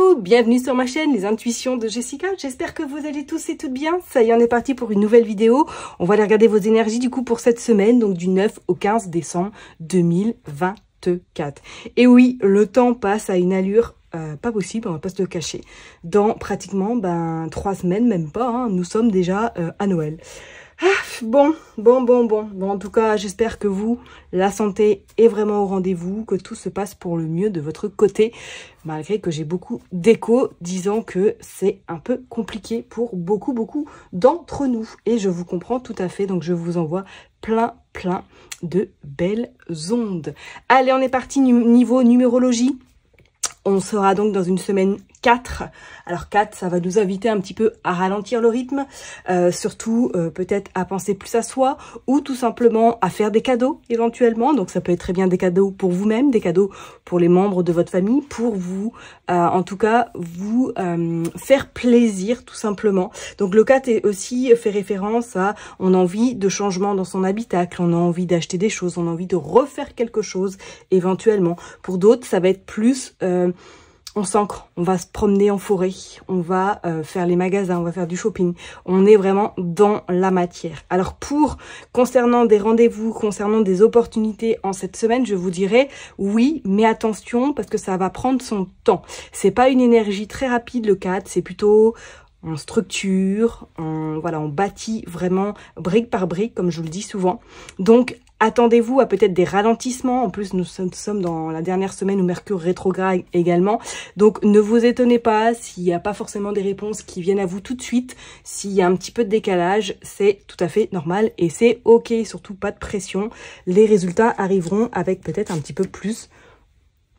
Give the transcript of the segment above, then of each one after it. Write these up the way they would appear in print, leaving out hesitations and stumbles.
Coucou, bienvenue sur ma chaîne Les Intuitions de Jessica. J'espère que vous allez tous et toutes bien. Ça y est, on est parti pour une nouvelle vidéo. On va aller regarder vos énergies du coup pour cette semaine, donc du 9 au 15 décembre 2024. Et oui, le temps passe à une allure pas possible, on va pas se le cacher. Dans pratiquement 3 semaines, même pas, hein, nous sommes déjà à Noël. Bon, en tout cas, j'espère que vous, la santé est vraiment au rendez-vous, que tout se passe pour le mieux de votre côté, malgré que j'ai beaucoup d'échos disant que c'est un peu compliqué pour beaucoup d'entre nous. Et je vous comprends tout à fait, donc je vous envoie plein de belles ondes. Allez, on est parti niveau numérologie. On sera donc dans une semaine 4. Alors 4, ça va nous inviter un petit peu à ralentir le rythme, surtout peut-être à penser plus à soi ou tout simplement à faire des cadeaux éventuellement. Donc ça peut être très bien des cadeaux pour vous-même, des cadeaux pour les membres de votre famille, pour vous, en tout cas, vous faire plaisir tout simplement. Donc le 4 est aussi fait référence à on a envie de changement dans son habitacle, on a envie d'acheter des choses, on a envie de refaire quelque chose éventuellement. Pour d'autres, ça va être plus... on s'ancre, on va se promener en forêt, on va faire les magasins, on va faire du shopping. On est vraiment dans la matière. Alors concernant des rendez-vous, concernant des opportunités en cette semaine, je vous dirais oui, mais attention parce que ça va prendre son temps. C'est pas une énergie très rapide le 4, c'est plutôt... on structure, on bâtit vraiment brique par brique, comme je vous le dis souvent. Donc, attendez-vous à peut-être des ralentissements. En plus, nous sommes dans la dernière semaine où Mercure rétrograde également. Donc, ne vous étonnez pas s'il n'y a pas forcément des réponses qui viennent à vous tout de suite. S'il y a un petit peu de décalage, c'est tout à fait normal et c'est OK. Surtout, pas de pression. Les résultats arriveront avec peut-être un petit peu plus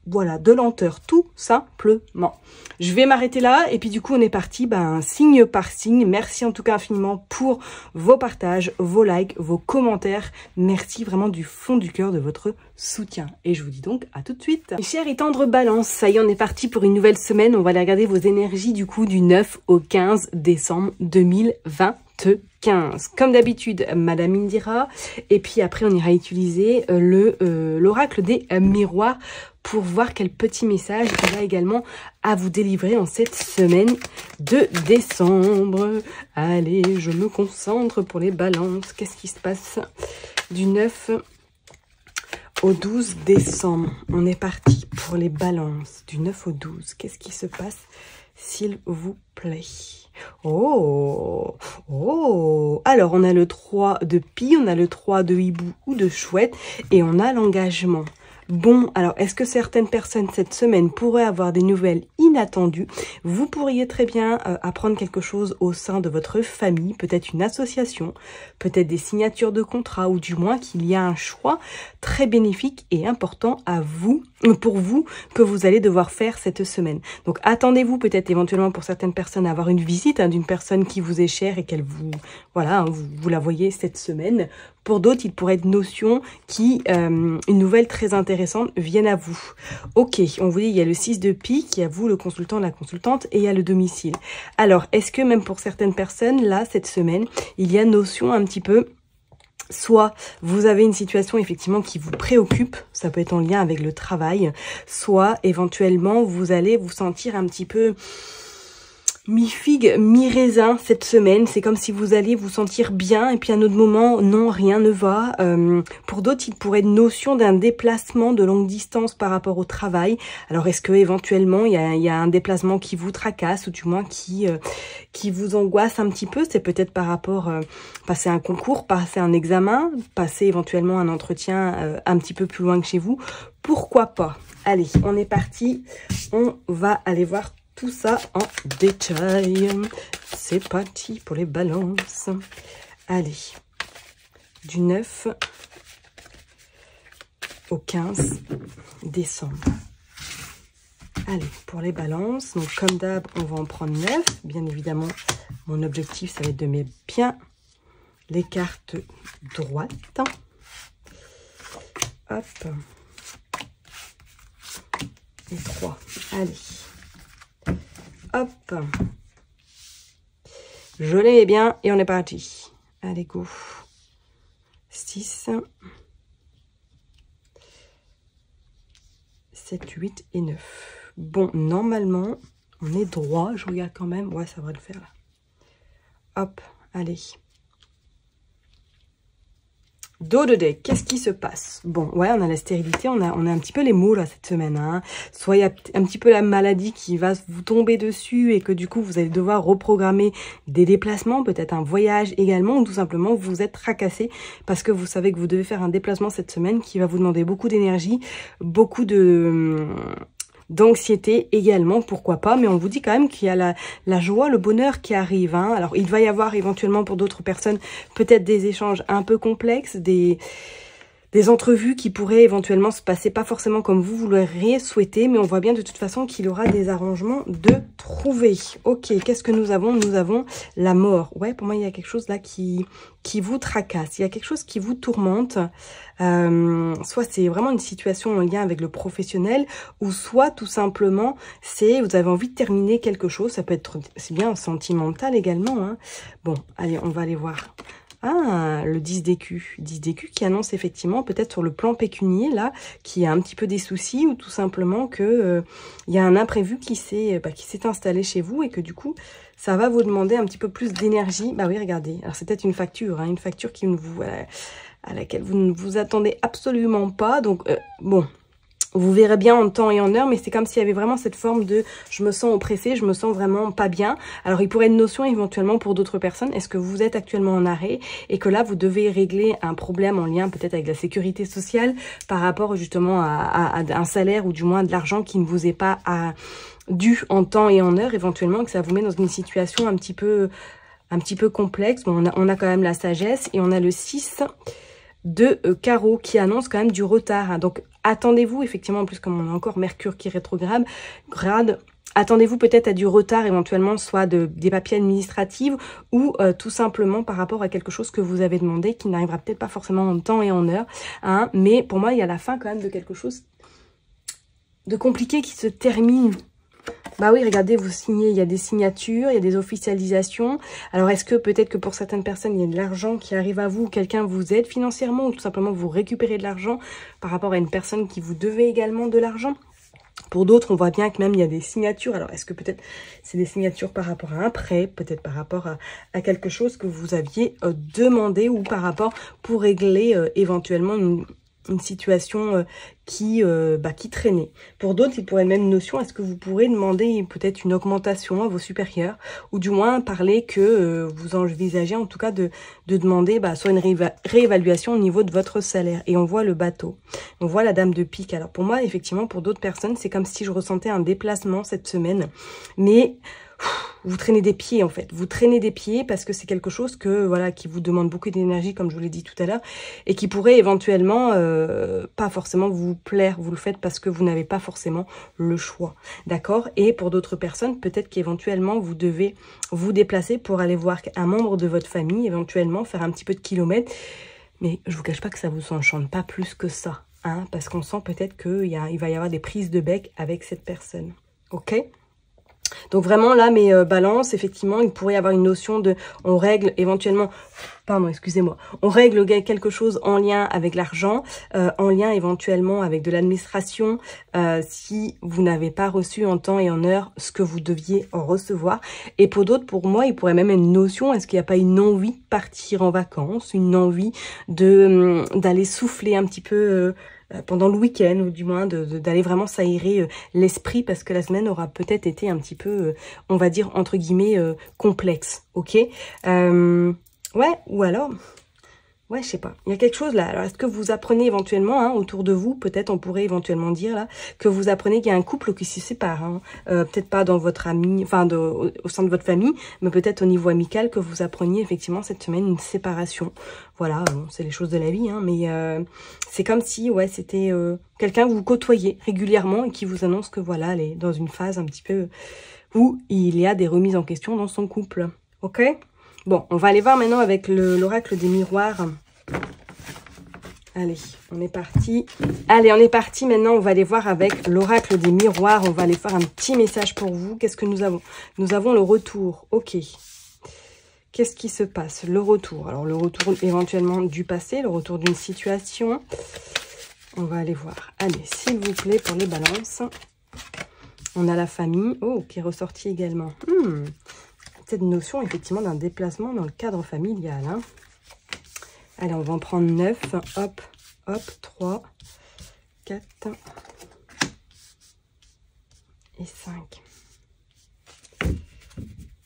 de lenteur, tout simplement. Je vais m'arrêter là et puis du coup on est parti signe par signe. Merci en tout cas infiniment pour vos partages, vos likes, vos commentaires. Merci vraiment du fond du cœur de votre soutien. Et je vous dis donc à tout de suite. Mes chers et tendres balances, ça y est, on est parti pour une nouvelle semaine. On va aller regarder vos énergies du coup du 9 au 15 décembre 2025. Comme d'habitude, Madame Indira. Et puis après, on ira utiliser l'oracle des miroirs pour voir quel petit message il a également à vous délivrer en cette semaine de décembre. Allez, je me concentre pour les balances. Qu'est-ce qui se passe du 9 au 12 décembre? On est parti pour les balances du 9 au 12. Qu'est-ce qui se passe, s'il vous plaît? Oh, alors on a le 3 de pie, on a le 3 de hibou ou de chouette et on a l'engagement. Bon, alors, est-ce que certaines personnes cette semaine pourraient avoir des nouvelles inattendues? Vous pourriez très bien apprendre quelque chose au sein de votre famille, peut-être une association, peut-être des signatures de contrat ou du moins qu'il y a un choix très bénéfique et important pour vous que vous allez devoir faire cette semaine. Donc, attendez-vous peut-être éventuellement pour certaines personnes à avoir une visite d'une personne qui vous est chère et qu'elle vous, vous la voyez cette semaine. Pour d'autres, il pourrait être notion qui, une nouvelle très intéressante, vienne à vous. Ok, on vous dit, il y a le 6 de pique, il y a vous, le consultant, la consultante, et il y a le domicile. Alors, est-ce que même pour certaines personnes, là, cette semaine, il y a notion un petit peu... soit vous avez une situation effectivement qui vous préoccupe, ça peut être en lien avec le travail, soit éventuellement vous allez vous sentir un petit peu mi-figue, mi-raisin cette semaine. C'est comme si vous alliez vous sentir bien et puis à un autre moment, non, rien ne va. Pour d'autres, il pourrait être notion d'un déplacement de longue distance par rapport au travail. Alors, est-ce que éventuellement il y a un déplacement qui vous tracasse ou du moins qui vous angoisse un petit peu? C'est peut-être par rapport passer un concours, passer un examen, passer éventuellement un entretien un petit peu plus loin que chez vous. Pourquoi pas? Allez, on est parti. On va aller voir tout ça en détail. C'est parti pour les balances. Allez, du 9 au 15 décembre. Allez, pour les balances, donc comme d'hab, on va en prendre 9. Bien évidemment, mon objectif, ça va être de mettre bien les cartes droites. Hop. Et 3. Allez. Hop, je les mets bien et on est parti. Allez, go. 6, 7, 8 et 9. Bon, normalement, On est droit, je regarde quand même. Ouais, ça va le faire là. Hop, allez. Dos de deck, qu'est-ce qui se passe? Bon, ouais, on a la stérilité, on a un petit peu les maux là cette semaine. Hein. Soit il y a un petit peu la maladie qui va vous tomber dessus et que du coup vous allez devoir reprogrammer des déplacements, peut-être un voyage également, ou tout simplement vous êtes tracassé parce que vous savez que vous devez faire un déplacement cette semaine qui va vous demander beaucoup d'énergie, beaucoup d'anxiété également, pourquoi pas, mais on vous dit quand même qu'il y a la joie, le bonheur qui arrive. Hein. Alors, il va y avoir éventuellement pour d'autres personnes peut-être des échanges un peu complexes, des entrevues qui pourraient éventuellement se passer pas forcément comme vous l'auriez souhaité, mais on voit bien de toute façon qu'il y aura des arrangements de trouver. Ok, qu'est-ce que nous avons? Nous avons la mort. Ouais, pour moi, il y a quelque chose là qui vous tracasse. Il y a quelque chose qui vous tourmente. Soit c'est vraiment une situation en lien avec le professionnel, ou soit tout simplement, vous avez envie de terminer quelque chose. Ça peut être, c'est bien sentimental également. Hein. Bon, allez, on va aller voir. Ah, le 10 d'écu. 10 d'écu qui annonce effectivement peut-être sur le plan pécunier, là, qu'il y a un petit peu des soucis ou tout simplement que il y a un imprévu qui s'est installé chez vous et que du coup, ça va vous demander un petit peu plus d'énergie. Bah oui, regardez. Alors, c'est peut-être une facture, hein, une facture qui à laquelle vous ne vous attendez absolument pas. Donc, bon... Vous verrez bien en temps et en heure, mais c'est comme s'il y avait vraiment cette forme de « je me sens oppressée, je me sens vraiment pas bien ». Alors, il pourrait être une notion éventuellement pour d'autres personnes. Est-ce que vous êtes actuellement en arrêt et que là, vous devez régler un problème en lien peut-être avec la sécurité sociale par rapport justement à un salaire ou du moins de l'argent qui ne vous est pas dû en temps et en heure éventuellement, que ça vous met dans une situation un petit peu complexe. Bon, on a quand même la sagesse et on a le 6 de carreau qui annonce quand même du retard. Hein. Donc, attendez-vous, effectivement, en plus, comme on a encore Mercure qui rétrograde, attendez-vous peut-être à du retard, éventuellement, soit des papiers administratifs ou tout simplement par rapport à quelque chose que vous avez demandé qui n'arrivera peut-être pas forcément en temps et en heure. Hein. Mais pour moi, il y a la fin quand même de quelque chose de compliqué qui se termine. Bah oui, regardez, vous signez, il y a des signatures, il y a des officialisations. Alors, est-ce que peut-être que pour certaines personnes, il y a de l'argent qui arrive à vous, quelqu'un vous aide financièrement ou tout simplement vous récupérez de l'argent par rapport à une personne qui vous devait également de l'argent? Pour d'autres, on voit bien que même il y a des signatures. Alors, est-ce que peut-être c'est des signatures par rapport à un prêt, peut-être par rapport à quelque chose que vous aviez demandé ou par rapport pour régler éventuellement une situation qui traînait. Pour d'autres, il pourrait être même une notion, est-ce que vous pourrez demander peut-être une augmentation à vos supérieurs ou du moins parler que vous envisagez en tout cas de demander soit une réévaluation au niveau de votre salaire. Et on voit le bateau. On voit la dame de pique. Alors pour moi, effectivement, pour d'autres personnes, c'est comme si je ressentais un déplacement cette semaine. Mais... vous traînez des pieds en fait, vous traînez des pieds parce que c'est quelque chose qui vous demande beaucoup d'énergie comme je vous l'ai dit tout à l'heure et qui pourrait éventuellement pas forcément vous plaire, vous le faites parce que vous n'avez pas forcément le choix, d'accord? Et pour d'autres personnes, peut-être qu'éventuellement vous devez vous déplacer pour aller voir un membre de votre famille, éventuellement faire un petit peu de kilomètres, mais je vous cache pas que ça vous enchante pas plus que ça, hein, parce qu'on sent peut-être qu'il va y avoir des prises de bec avec cette personne, ok? Donc vraiment là, mes balances, effectivement, il pourrait y avoir une notion de, on règle éventuellement, pardon, excusez-moi, on règle quelque chose en lien avec l'argent, en lien éventuellement avec de l'administration, si vous n'avez pas reçu en temps et en heure ce que vous deviez en recevoir. Et pour d'autres, pour moi, il pourrait même être une notion, est-ce qu'il n'y a pas une envie de partir en vacances, une envie d'aller souffler un petit peu pendant le week-end, ou du moins d'aller vraiment s'aérer l'esprit, parce que la semaine aura peut-être été un petit peu, on va dire, entre guillemets, complexe, ok? Ouais, ou alors... ouais, je sais pas. Il y a quelque chose là. Alors, est-ce que vous apprenez éventuellement, autour de vous, peut-être on pourrait éventuellement dire là, que vous apprenez qu'il y a un couple qui se sépare. Hein, peut-être pas dans votre ami, enfin au sein de votre famille, mais peut-être au niveau amical que vous appreniez effectivement cette semaine une séparation. Voilà, bon, c'est les choses de la vie, hein, mais c'est comme si, ouais, c'était quelqu'un que vous côtoyez régulièrement et qui vous annonce que voilà, elle est dans une phase un petit peu où il y a des remises en question dans son couple. Ok ? Bon, on va aller voir maintenant avec l'oracle des miroirs. Allez, on est parti. Allez, on est parti. Maintenant, on va aller voir avec l'oracle des miroirs. On va aller faire un petit message pour vous. Qu'est-ce que nous avons? Nous avons le retour. Ok. Qu'est-ce qui se passe? Le retour. Alors, le retour éventuellement du passé, le retour d'une situation. On va aller voir. Allez, s'il vous plaît, pour les balances. On a la famille, oh, qui est ressortie également. Cette notion, effectivement, d'un déplacement dans le cadre familial. Hein. Allez, on va en prendre 9. Hop, hop, 3, 4 et 5.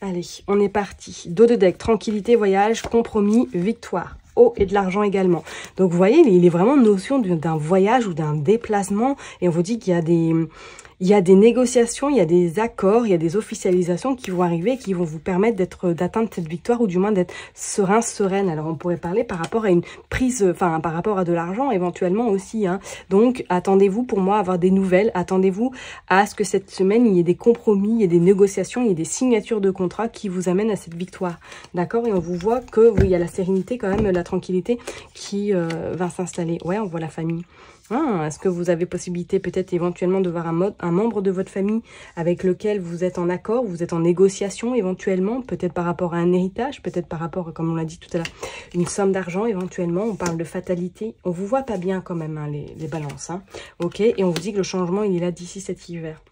Allez, on est parti. Dos de deck, tranquillité, voyage, compromis, victoire. Oh, et de l'argent également. Donc, vous voyez, il est vraiment notion d'un voyage ou d'un déplacement. Et on vous dit qu'il y a des négociations, il y a des accords, il y a des officialisations qui vont arriver, qui vont vous permettre d'atteindre cette victoire ou du moins d'être serein, sereine. Alors, on pourrait parler par rapport à une prise, enfin, par rapport à de l'argent éventuellement aussi. Hein. Donc, attendez-vous pour moi à avoir des nouvelles. Attendez-vous à ce que cette semaine, il y ait des compromis, il y ait des négociations, il y ait des signatures de contrats qui vous amènent à cette victoire. D'accord? Et on vous voit que, oui, il y a la sérénité quand même, la tranquillité qui va s'installer. Ouais, on voit la famille. Est-ce que vous avez possibilité peut-être éventuellement de voir un membre de votre famille avec lequel vous êtes en accord, vous êtes en négociation éventuellement, peut-être par rapport à un héritage, peut-être par rapport, comme on l'a dit tout à l'heure, une somme d'argent éventuellement, on parle de fatalité. On vous voit pas bien quand même, hein, les balances. Hein. Ok, et on vous dit que le changement, il est là d'ici cet hiver.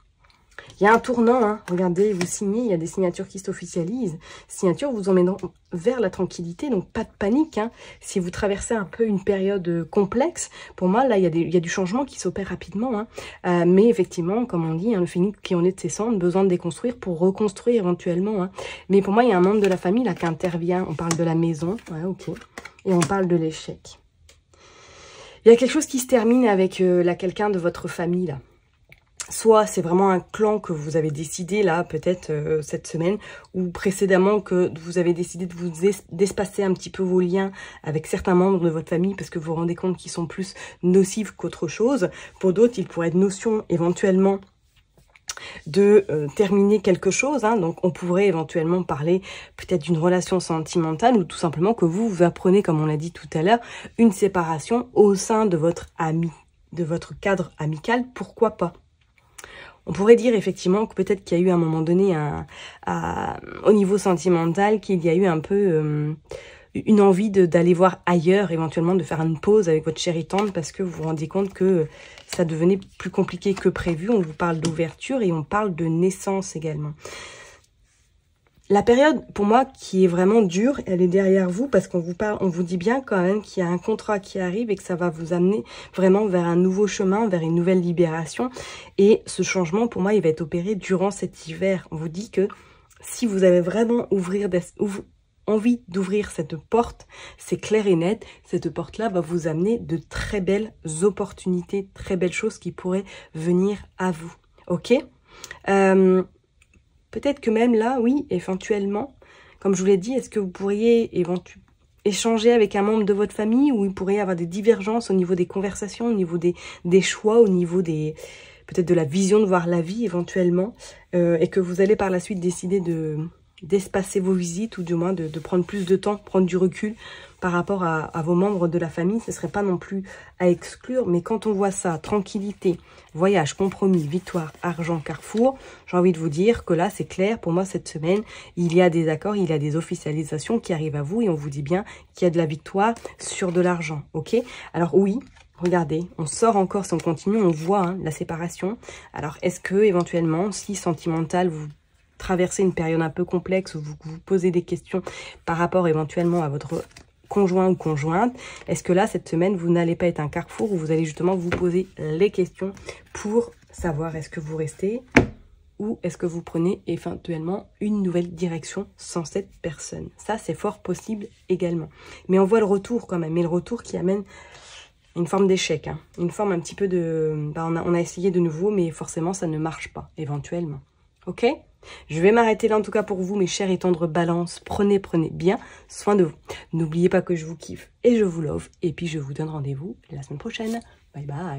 Il y a un tournant, hein. Regardez, vous signez, il y a des signatures qui s'officialisent. Signatures vous emmèneront vers la tranquillité, donc pas de panique. Hein. Si vous traversez un peu une période complexe, pour moi, là, il y a du changement qui s'opère rapidement. Hein. Mais effectivement, comme on dit, hein, le phénix qui en est de ses cendres, besoin de déconstruire pour reconstruire éventuellement. Hein. Mais pour moi, il y a un membre de la famille là qui intervient. On parle de la maison, ouais, ok. Et on parle de l'échec. Il y a quelque chose qui se termine avec quelqu'un de votre famille, là. Soit c'est vraiment un clan que vous avez décidé là, peut-être cette semaine, ou précédemment que vous avez décidé de vous d'espacer un petit peu vos liens avec certains membres de votre famille parce que vous vous rendez compte qu'ils sont plus nocifs qu'autre chose. Pour d'autres, il pourrait être notion éventuellement de terminer quelque chose. Hein. Donc on pourrait éventuellement parler peut-être d'une relation sentimentale ou tout simplement que vous apprenez, comme on l'a dit tout à l'heure, une séparation au sein de votre ami, de votre cadre amical, pourquoi pas. On pourrait dire effectivement que peut-être qu'il y a eu à un moment donné, au niveau sentimental, qu'il y a eu un peu une envie d'aller voir ailleurs, éventuellement de faire une pause avec votre chérie tendre parce que vous vous rendez compte que ça devenait plus compliqué que prévu. On vous parle d'ouverture et on parle de naissance également. La période, pour moi, qui est vraiment dure, elle est derrière vous parce qu'on vous parle, on vous dit bien quand même qu'il y a un contrat qui arrive et que ça va vous amener vraiment vers un nouveau chemin, vers une nouvelle libération. Et ce changement, pour moi, il va être opéré durant cet hiver. On vous dit que si vous avez vraiment envie d'ouvrir cette porte, c'est clair et net, cette porte-là va vous amener de très belles opportunités, très belles choses qui pourraient venir à vous. Ok ? Peut-être que même là, oui, éventuellement, comme je vous l'ai dit, est-ce que vous pourriez échanger avec un membre de votre famille ou il pourrait y avoir des divergences au niveau des conversations, au niveau des choix, au niveau peut-être de la vision de voir la vie éventuellement, et que vous allez par la suite décider d'espacer vos visites ou du moins de prendre plus de temps, prendre du recul par rapport à vos membres de la famille. Ce ne serait pas non plus à exclure, mais quand on voit ça, tranquillité, voyage, compromis, victoire, argent, carrefour, j'ai envie de vous dire que là, c'est clair. Pour moi, cette semaine, il y a des accords, il y a des officialisations qui arrivent à vous et on vous dit bien qu'il y a de la victoire sur de l'argent, ok? Alors oui, regardez, on sort encore, si on continue, on voit hein, la séparation. Alors, est-ce que éventuellement, si sentimental, vous traversez une période un peu complexe où vous vous posez des questions par rapport éventuellement à votre conjoint ou conjointe, est-ce que là, cette semaine, vous n'allez pas être un carrefour où vous allez justement vous poser les questions pour savoir est-ce que vous restez ou est-ce que vous prenez éventuellement une nouvelle direction sans cette personne. Ça, c'est fort possible également. Mais on voit le retour quand même, et le retour qui amène une forme d'échec, hein. Une forme un petit peu de... on a essayé de nouveau, mais forcément, ça ne marche pas, éventuellement. Ok ? Je vais m'arrêter là en tout cas pour vous, mes chers et tendres balances. Prenez bien soin de vous. N'oubliez pas que je vous kiffe et je vous love. Et puis je vous donne rendez-vous la semaine prochaine. Bye bye.